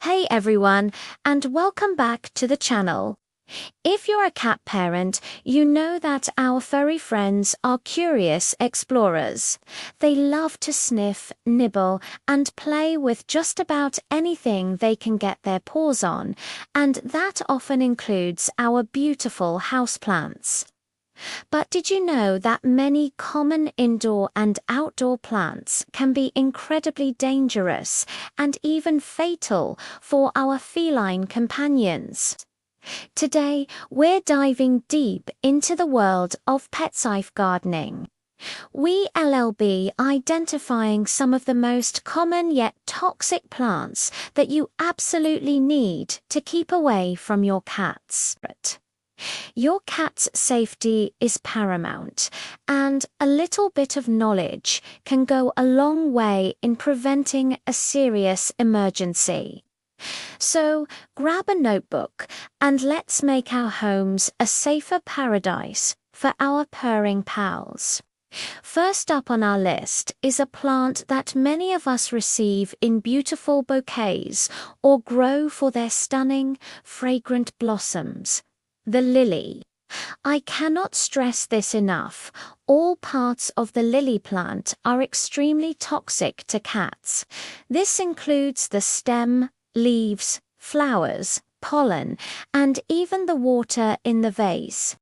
Hey everyone, and welcome back to the channel. If you're a cat parent, you know that our furry friends are curious explorers. They love to sniff, nibble, and play with just about anything they can get their paws on, and that often includes our beautiful houseplants. But did you know that many common indoor and outdoor plants can be incredibly dangerous and even fatal for our feline companions? Today, we're diving deep into the world of pet safe gardening. We LLB identifying some of the most common yet toxic plants that you absolutely need to keep away from your cats. Your cat's safety is paramount, and a little bit of knowledge can go a long way in preventing a serious emergency. So, grab a notebook and let's make our homes a safer paradise for our purring pals. First up on our list is a plant that many of us receive in beautiful bouquets or grow for their stunning, fragrant blossoms. The lily. I cannot stress this enough. All parts of the lily plant are extremely toxic to cats. This includes the stem, leaves, flowers, pollen, and even the water in the vase.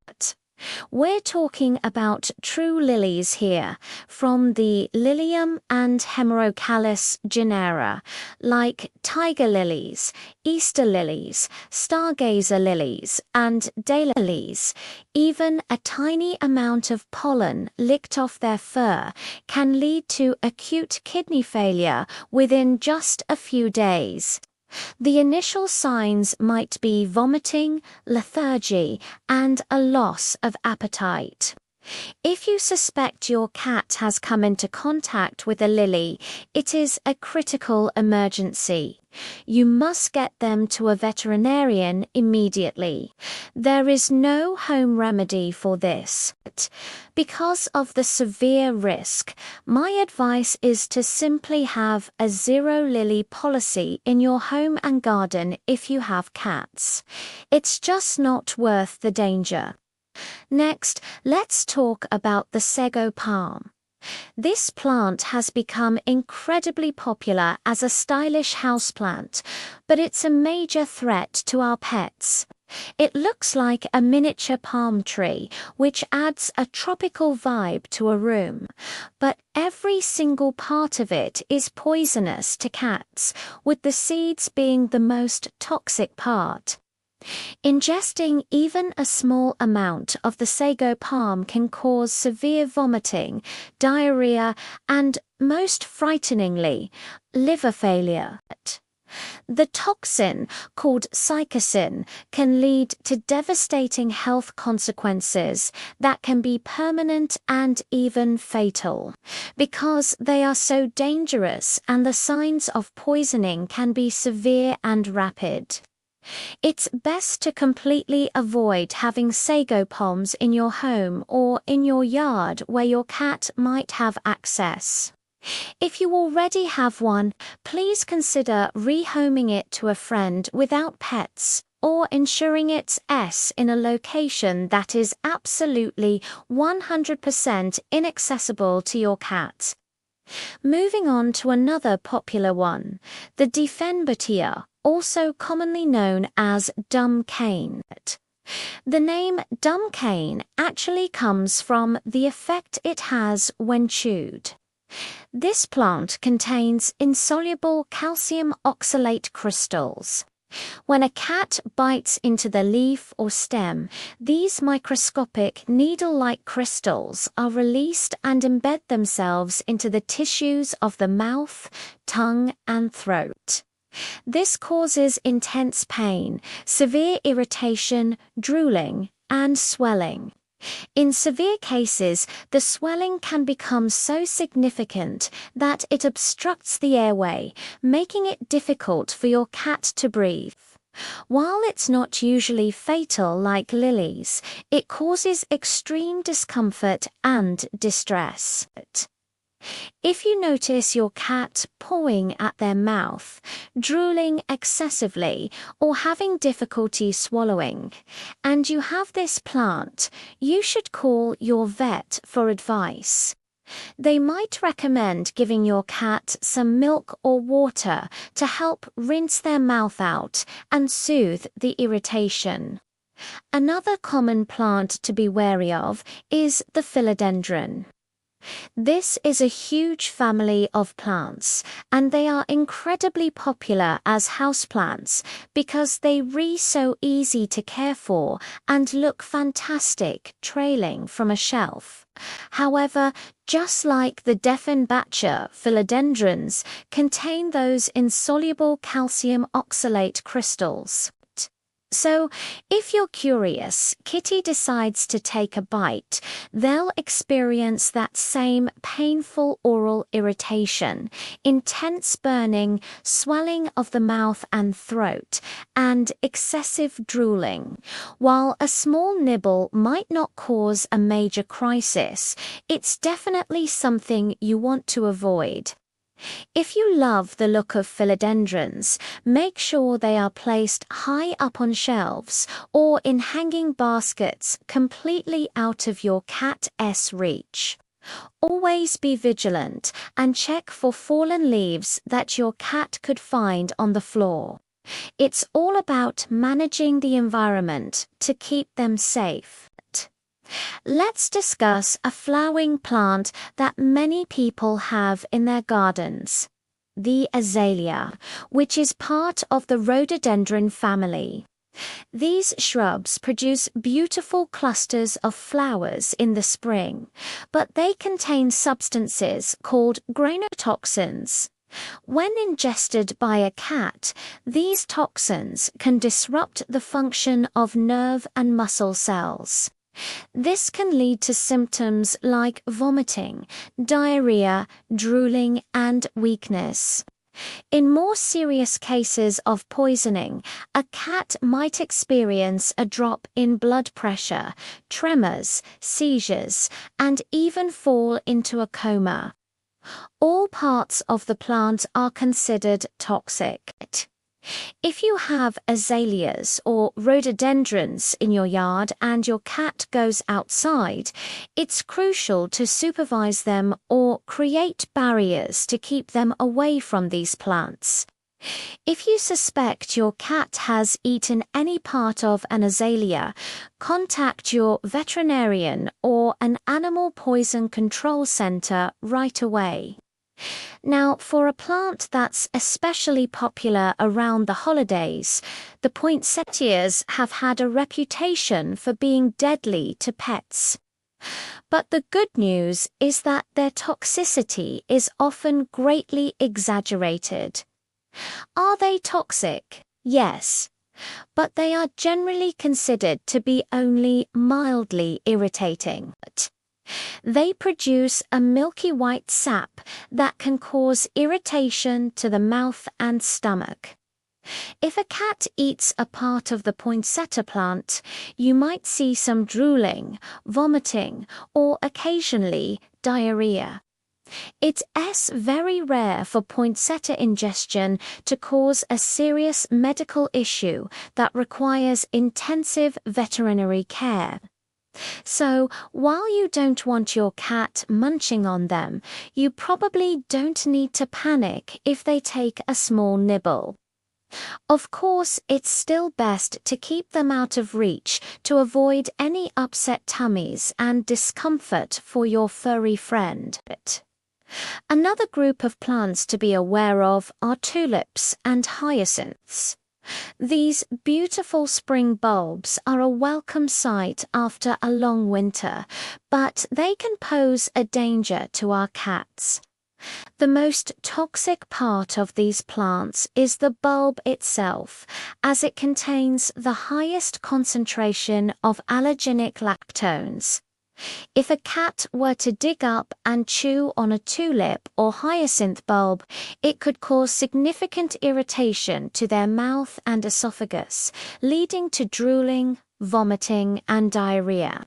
We're talking about true lilies here, from the Lilium and Hemerocallis genera, like tiger lilies, Easter lilies, stargazer lilies, and daylilies. Even a tiny amount of pollen licked off their fur can lead to acute kidney failure within just a few days. The initial signs might be vomiting, lethargy, and a loss of appetite. If you suspect your cat has come into contact with a lily, it is a critical emergency. You must get them to a veterinarian immediately. There is no home remedy for this. Because of the severe risk, my advice is to simply have a zero lily policy in your home and garden if you have cats. It's just not worth the danger. Next, let's talk about the sago palm. This plant has become incredibly popular as a stylish houseplant, but it's a major threat to our pets. It looks like a miniature palm tree, which adds a tropical vibe to a room. But every single part of it is poisonous to cats, with the seeds being the most toxic part. Ingesting even a small amount of the sago palm can cause severe vomiting, diarrhea, and, most frighteningly, liver failure. The toxin, called psychocin, can lead to devastating health consequences that can be permanent and even fatal. Because they are so dangerous and the signs of poisoning can be severe and rapid. It's best to completely avoid having sago palms in your home or in your yard where your cat might have access. If you already have one, please consider rehoming it to a friend without pets or ensuring it's in a location that is absolutely 100% inaccessible to your cat. Moving on to another popular one, the Dieffenbatia, also commonly known as dumb cane. The name dumb cane actually comes from the effect it has when chewed. This plant contains insoluble calcium oxalate crystals. When a cat bites into the leaf or stem, these microscopic needle-like crystals are released and embed themselves into the tissues of the mouth, tongue, and throat. This causes intense pain, severe irritation, drooling, and swelling. In severe cases, the swelling can become so significant that it obstructs the airway, making it difficult for your cat to breathe. While it's not usually fatal like lilies, it causes extreme discomfort and distress. If you notice your cat pawing at their mouth, drooling excessively, or having difficulty swallowing, and you have this plant, you should call your vet for advice. They might recommend giving your cat some milk or water to help rinse their mouth out and soothe the irritation. Another common plant to be wary of is the philodendron. This is a huge family of plants, and they are incredibly popular as houseplants because they're so easy to care for and look fantastic trailing from a shelf. However, just like the Dieffenbacher, philodendrons contain those insoluble calcium oxalate crystals. So, if you're curious, Kitty decides to take a bite, they'll experience that same painful oral irritation, intense burning, swelling of the mouth and throat, and excessive drooling. While a small nibble might not cause a major crisis, it's definitely something you want to avoid. If you love the look of philodendrons, make sure they are placed high up on shelves or in hanging baskets completely out of your cat's reach. Always be vigilant and check for fallen leaves that your cat could find on the floor. It's all about managing the environment to keep them safe. Let's discuss a flowering plant that many people have in their gardens, the azalea, which is part of the rhododendron family. These shrubs produce beautiful clusters of flowers in the spring, but they contain substances called grainotoxins. When ingested by a cat, these toxins can disrupt the function of nerve and muscle cells. This can lead to symptoms like vomiting, diarrhea, drooling, and weakness. In more serious cases of poisoning, a cat might experience a drop in blood pressure, tremors, seizures, and even fall into a coma. All parts of the plant are considered toxic. If you have azaleas or rhododendrons in your yard and your cat goes outside, it's crucial to supervise them or create barriers to keep them away from these plants. If you suspect your cat has eaten any part of an azalea, contact your veterinarian or an animal poison control center right away. Now, for a plant that's especially popular around the holidays, the poinsettias have had a reputation for being deadly to pets. But the good news is that their toxicity is often greatly exaggerated. Are they toxic? Yes. But they are generally considered to be only mildly irritating. They produce a milky white sap that can cause irritation to the mouth and stomach. If a cat eats a part of the poinsettia plant, you might see some drooling, vomiting, or occasionally diarrhea. It's very rare for poinsettia ingestion to cause a serious medical issue that requires intensive veterinary care. So, while you don't want your cat munching on them, you probably don't need to panic if they take a small nibble. Of course, it's still best to keep them out of reach to avoid any upset tummies and discomfort for your furry friend. Another group of plants to be aware of are tulips and hyacinths. These beautiful spring bulbs are a welcome sight after a long winter, but they can pose a danger to our cats. The most toxic part of these plants is the bulb itself, as it contains the highest concentration of allergenic lactones. If a cat were to dig up and chew on a tulip or hyacinth bulb, it could cause significant irritation to their mouth and esophagus, leading to drooling, vomiting, and diarrhea.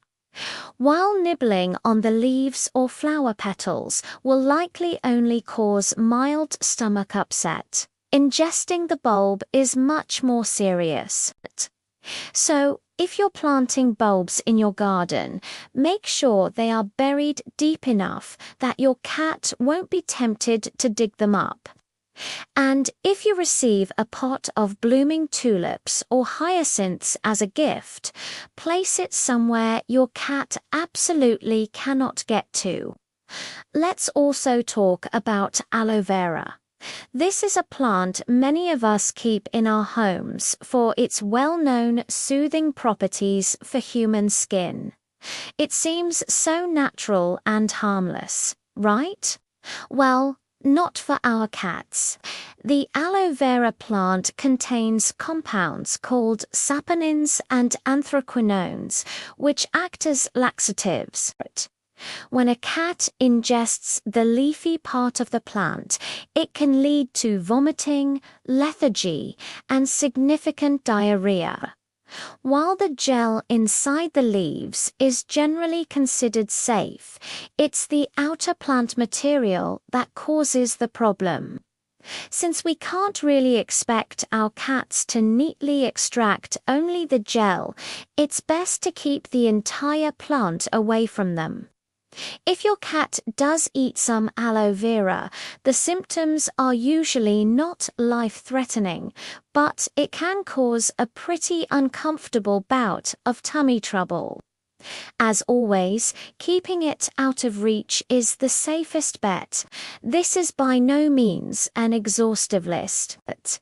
While nibbling on the leaves or flower petals will likely only cause mild stomach upset, ingesting the bulb is much more serious. So, if you're planting bulbs in your garden, make sure they are buried deep enough that your cat won't be tempted to dig them up. And if you receive a pot of blooming tulips or hyacinths as a gift, place it somewhere your cat absolutely cannot get to. Let's also talk about aloe vera. This is a plant many of us keep in our homes for its well-known soothing properties for human skin. It seems so natural and harmless, right? Well, not for our cats. The aloe vera plant contains compounds called saponins and anthraquinones, which act as laxatives. When a cat ingests the leafy part of the plant, it can lead to vomiting, lethargy, and significant diarrhea. While the gel inside the leaves is generally considered safe, it's the outer plant material that causes the problem. Since we can't really expect our cats to neatly extract only the gel, it's best to keep the entire plant away from them. If your cat does eat some aloe vera, the symptoms are usually not life-threatening, but it can cause a pretty uncomfortable bout of tummy trouble. As always, keeping it out of reach is the safest bet. This is by no means an exhaustive list, but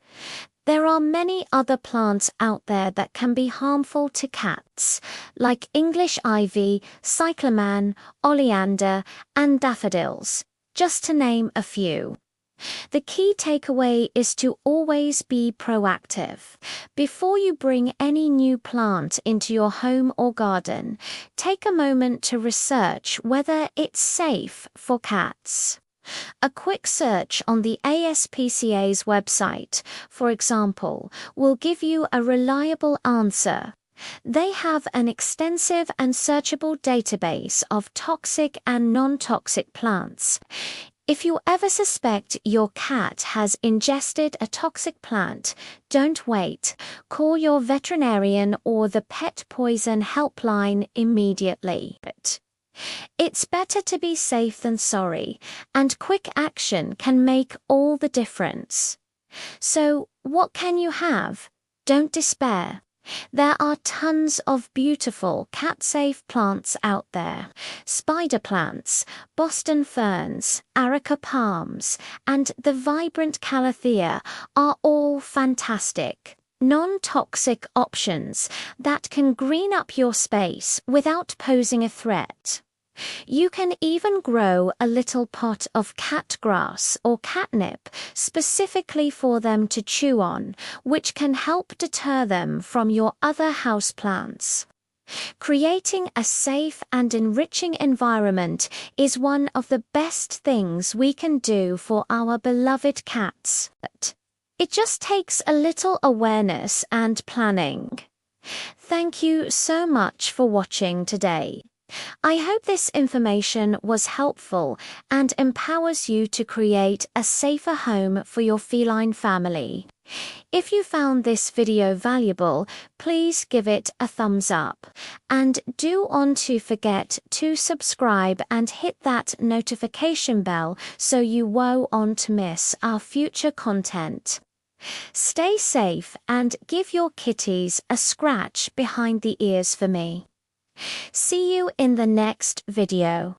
there are many other plants out there that can be harmful to cats, like English ivy, cyclamen, oleander, and daffodils, just to name a few. The key takeaway is to always be proactive. Before you bring any new plant into your home or garden, take a moment to research whether it's safe for cats. A quick search on the ASPCA's website, for example, will give you a reliable answer. They have an extensive and searchable database of toxic and non-toxic plants. If you ever suspect your cat has ingested a toxic plant, don't wait. Call your veterinarian or the pet poison helpline immediately. It's better to be safe than sorry, and quick action can make all the difference. So, what can you have? Don't despair. There are tons of beautiful cat-safe plants out there. Spider plants, Boston ferns, Areca palms, and the vibrant calathea are all fantastic, non-toxic options that can green up your space without posing a threat. You can even grow a little pot of cat grass or catnip specifically for them to chew on, which can help deter them from your other houseplants. Creating a safe and enriching environment is one of the best things we can do for our beloved cats. It just takes a little awareness and planning. Thank you so much for watching today. I hope this information was helpful and empowers you to create a safer home for your feline family. If you found this video valuable, please give it a thumbs up. And do not forget to subscribe and hit that notification bell so you won't miss our future content. Stay safe and give your kitties a scratch behind the ears for me. See you in the next video.